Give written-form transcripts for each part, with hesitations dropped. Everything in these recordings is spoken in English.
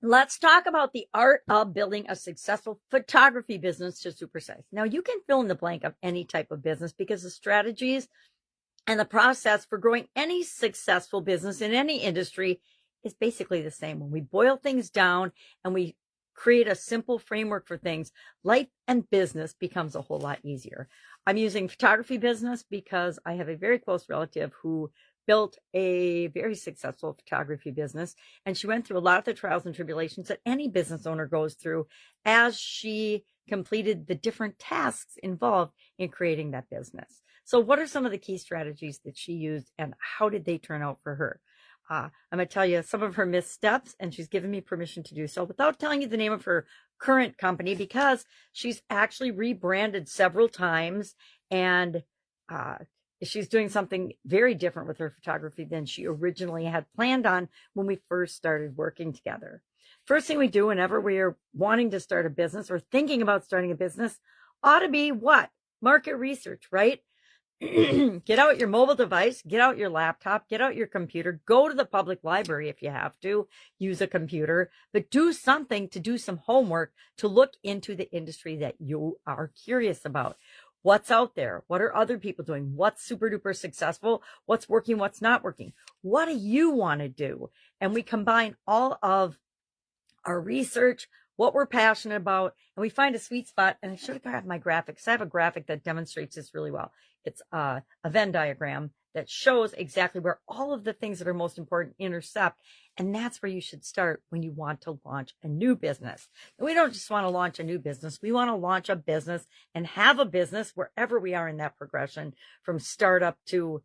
Let's talk about the art of building a successful photography business to Supersize. Now, you can fill in the blank of any type of business because the strategies and the process for growing any successful business in any industry is basically the same. When we boil things down and we create a simple framework for things, life and business becomes a whole lot easier. I'm using photography business because I have a very close relative who built a very successful photography business, and she went through a lot of the trials and tribulations that any business owner goes through as she completed the different tasks involved in creating that business. So what are some of the key strategies that she used, and how did they turn out for her? I'm going to tell you some of her missteps, and she's given me permission to do so without telling you the name of her current company, because she's actually rebranded several times, and she's doing something very different with her photography than she originally had planned on when we first started working together. First thing we do whenever we are wanting to start a business or thinking about starting a business ought to be what? Market research, right? Get out your mobile device, get out your laptop, get out your computer, go to the public library if you have to, use a computer, but do something to do some homework to look into the industry that you are curious about. What's out there? What are other people doing? What's super duper successful? What's working? What's not working? What do you want to do? And we combine all of our research, what we're passionate about, and we find a sweet spot. And I should have grabbed my graphics. I have a graphic that demonstrates this really well. It's a Venn diagram that shows exactly where all of the things that are most important intercept. And that's where you should start when you want to launch a new business. And we don't just want to launch a new business. We want to launch a business and have a business wherever we are in that progression, from startup to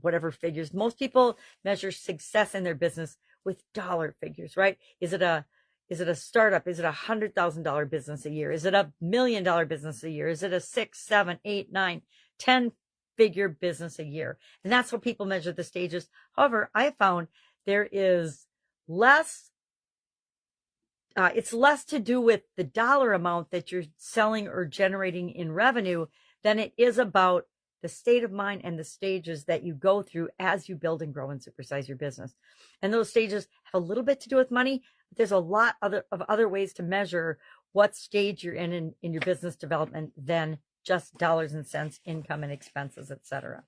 whatever figures. Most people measure success in their business with dollar figures, right? Is it a startup? Is it $100,000 business a year? Is it $1 million business a year? Is it a 6, 7, 8, 9, 10 figure business a year? And that's how people measure the stages. However, I found there is less, it's less to do with the dollar amount that you're selling or generating in revenue than it is about the state of mind and the stages that you go through as you build and grow and supersize your business. And those stages have a little bit to do with money, but there's a lot of other ways to measure what stage you're in your business development than just dollars and cents, income and expenses, etc.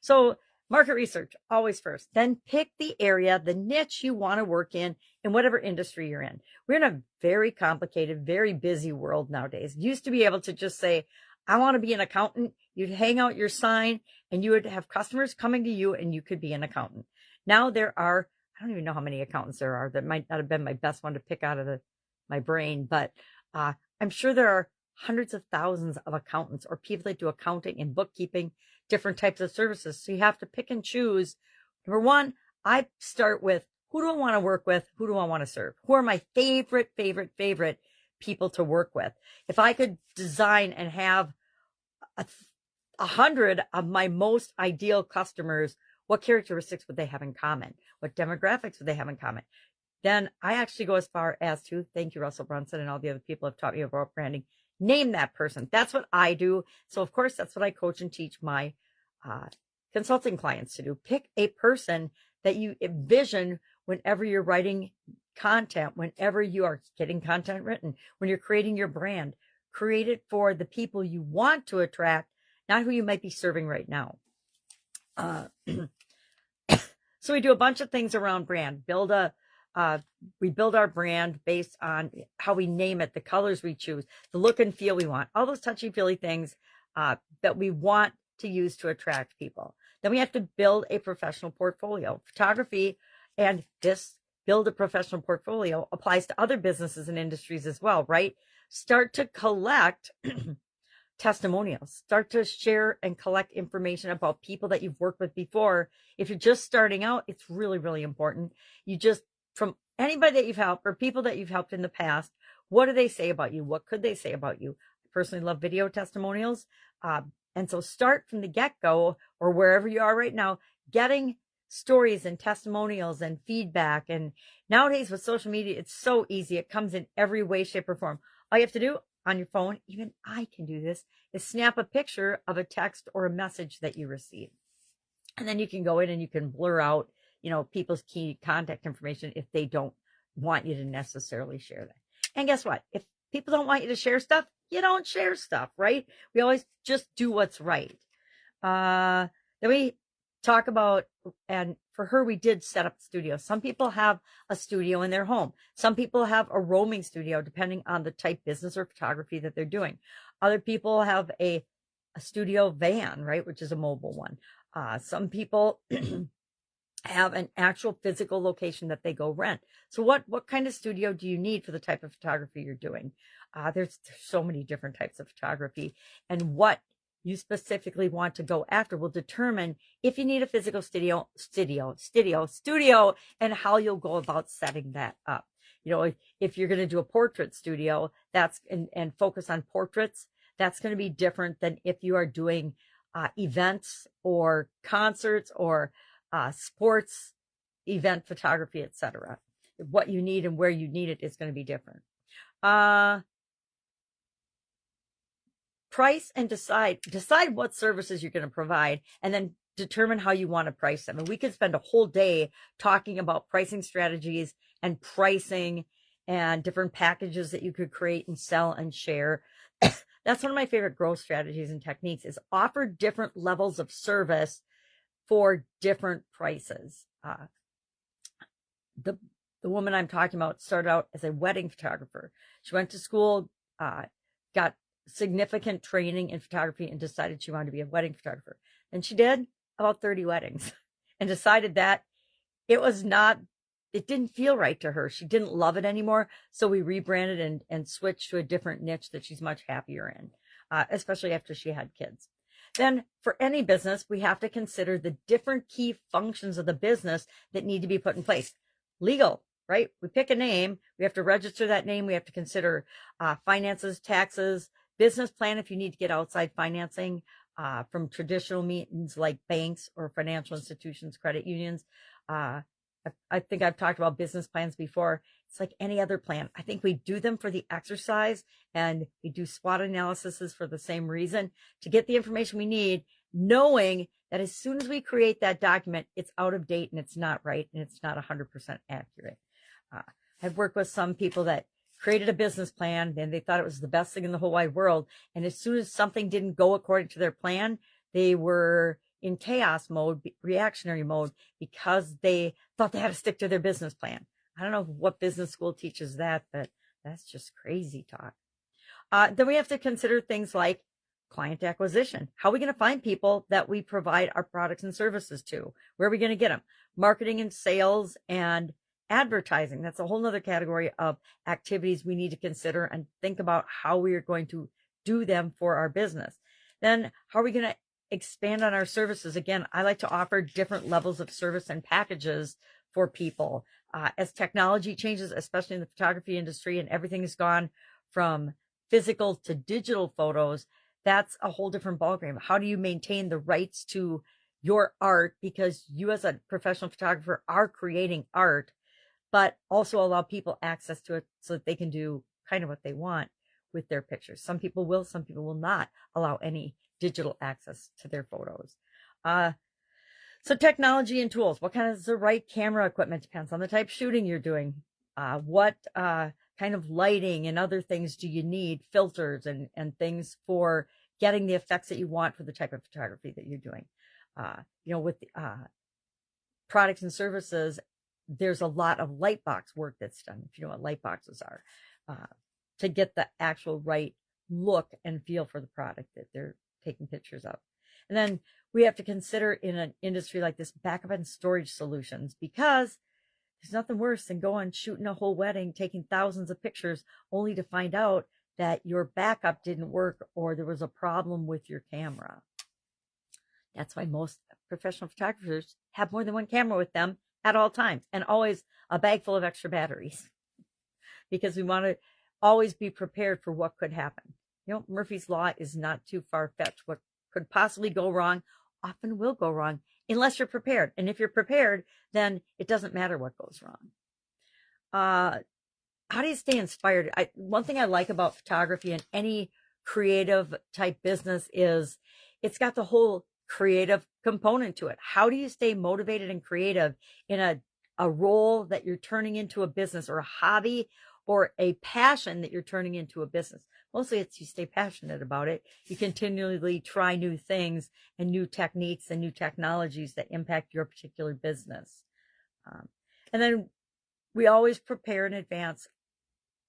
So market research, always first. Then pick the area, the niche you want to work in whatever industry you're in. We're in a very complicated, very busy world nowadays. You used to be able to just say, I want to be an accountant. You'd hang out your sign and you would have customers coming to you and you could be an accountant. Now there are, I don't even know how many accountants there are. That might not have been my best one to pick out of my brain, but I'm sure there are hundreds of thousands of accountants or people that do accounting and bookkeeping, different types of services. So you have to pick and choose. Number one, I start with, who do I want to work with? Who do I want to serve? Who are my favorite people to work with? If I could design and have 100 of my most ideal customers, what characteristics would they have in common? What demographics would they have in common? Then I actually go as far as to, thank you, Russell Brunson, and all the other people have taught me about branding, name that person. That's what I do. So of course, that's what I coach and teach my consulting clients to do. Pick a person that you envision whenever you're writing content, whenever you are getting content written, when you're creating your brand. Create it for the people you want to attract, not who you might be serving right now. So we do a bunch of things around brand. We build our brand based on how we name it, the colors we choose, the look and feel we want, all those touchy-feely things that we want to use to attract people. Then we have to build a professional portfolio. Photography and this build a professional portfolio applies to other businesses and industries as well, right? Start to collect testimonials. Start to share and collect information about people that you've worked with before. If you're just starting out, it's really, really important. You just, from anybody that you've helped or people that you've helped in the past, what do they say about you? What could they say about you? I personally love video testimonials. And so start from the get-go, or wherever you are right now, getting stories and testimonials and feedback. And nowadays with social media, it's so easy. It comes in every way, shape, or form. All you have to do on your phone, even I can do this, is snap a picture of a text or a message that you receive. And then you can go in and you can blur out, people's key contact information if they don't want you to necessarily share that. And guess what? If people don't want you to share stuff, you don't share stuff, right? We always just do what's right. Then we talk about, and for her, we did set up the studio. Some people have a studio in their home. Some people have a roaming studio, depending on the type business or photography that they're doing. Other people have a studio van, right, which is a mobile one. Some people have an actual physical location that they go rent. So what kind of studio do you need for the type of photography you're doing? There's so many different types of photography, and what you specifically want to go after will determine if you need a physical studio, and how you'll go about setting that up. You know, if you're going to do a portrait studio, that's and focus on portraits, that's going to be different than if you are doing events or concerts or sports event photography, etc. What you need and where you need it is going to be different. Price and decide what services you're going to provide, and then determine how you want to price them. And we could spend a whole day talking about pricing strategies and pricing and different packages that you could create and sell and share. That's one of my favorite growth strategies and techniques, is offer different levels of service for different prices. The woman I'm talking about started out as a wedding photographer. She went to school, got significant training in photography, and decided she wanted to be a wedding photographer. And she did about 30 weddings and decided that it didn't feel right to her. She didn't love it anymore. So we rebranded and switched to a different niche that she's much happier in, especially after she had kids. Then for any business, we have to consider the different key functions of the business that need to be put in place. Legal, right? We pick a name. We have to register that name. We have to consider finances, taxes, business plan if you need to get outside financing from traditional means like banks or financial institutions, credit unions. I think I've talked about business plans before. It's like any other plan. I think we do them for the exercise, and we do SWOT analyses for the same reason, to get the information we need, knowing that as soon as we create that document, it's out of date and it's not right and it's not 100% accurate. I've worked with some people that created a business plan and they thought it was the best thing in the whole wide world. And as soon as something didn't go according to their plan, they were in chaos mode, reactionary mode, because they thought they had to stick to their business plan. I don't know what business school teaches that, but that's just crazy talk. Then we have to consider things like client acquisition. How are we going to find people that we provide our products and services to? Where are we going to get them? Marketing and sales and advertising. That's a whole nother category of activities we need to consider and think about how we are going to do them for our business. Then how are we going to expand on our services? Again, I like to offer different levels of service and packages for people. As technology changes, especially in the photography industry, and everything has gone from physical to digital photos, that's a whole different ballgame. How do you maintain the rights to your art, because you as a professional photographer are creating art, but also allow people access to it so that they can do kind of what they want with their pictures. Some people will, some people will not allow any digital access to their photos. So technology and tools. What kind of the right camera equipment? Depends on the type of shooting you're doing. What kind of lighting and other things do you need? Filters and things for getting the effects that you want for the type of photography that you're doing. With the products and services, there's a lot of light box work that's done, if you know what light boxes are, to get the actual right look and feel for the product that they're taking pictures of. And then we have to consider, in an industry like this, backup and storage solutions, because there's nothing worse than going shooting a whole wedding, taking thousands of pictures, only to find out that your backup didn't work or there was a problem with your camera. That's why most professional photographers have more than one camera with them at all times, and always a bag full of extra batteries, because we want to always be prepared for what could happen. Murphy's Law is not too far-fetched. What could possibly go wrong often will go wrong unless you're prepared. And if you're prepared, then it doesn't matter what goes wrong. How do you stay inspired? One thing I like about photography and any creative type business is it's got the whole creative component to it. How do you stay motivated and creative in a a role that you're turning into a business, or a hobby, or a passion that you're turning into a business. Mostly it's you stay passionate about it. You continually try new things and new techniques and new technologies that impact your particular business. And then we always prepare in advance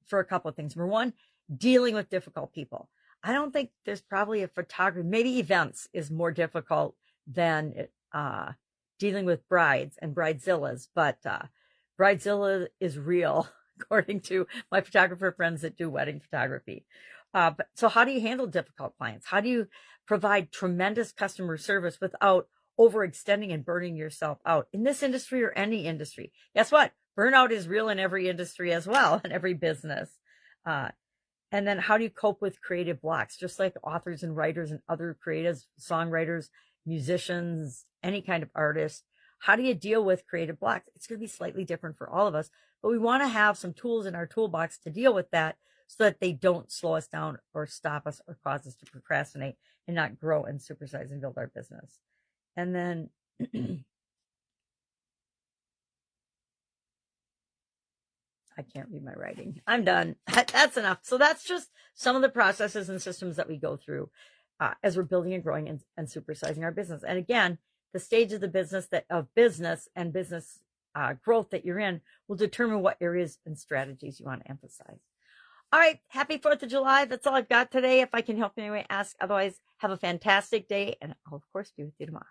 for a couple of things. Number one, dealing with difficult people. I don't think there's probably a photographer, maybe events is more difficult than dealing with brides and bridezillas, but bridezilla is real, according to my photographer friends that do wedding photography. So how do you handle difficult clients? How do you provide tremendous customer service without overextending and burning yourself out in this industry or any industry? Guess what? Burnout is real in every industry as well, in every business. And then how do you cope with creative blocks? Just like authors and writers and other creatives, songwriters, musicians, any kind of artist, how do you deal with creative blocks? It's going to be slightly different for all of us, but we want to have some tools in our toolbox to deal with that so that they don't slow us down or stop us or cause us to procrastinate and not grow and supersize and build our business. And then I can't read my writing. I'm done. That's enough. So that's just some of the processes and systems that we go through as we're building and growing and supersizing our business. And again, the stage of the business and business growth that you're in will determine what areas and strategies you want to emphasize. All right. Happy 4th of July. That's all I've got today. If I can help in any way, ask. Otherwise, have a fantastic day. And I'll, of course, be with you tomorrow.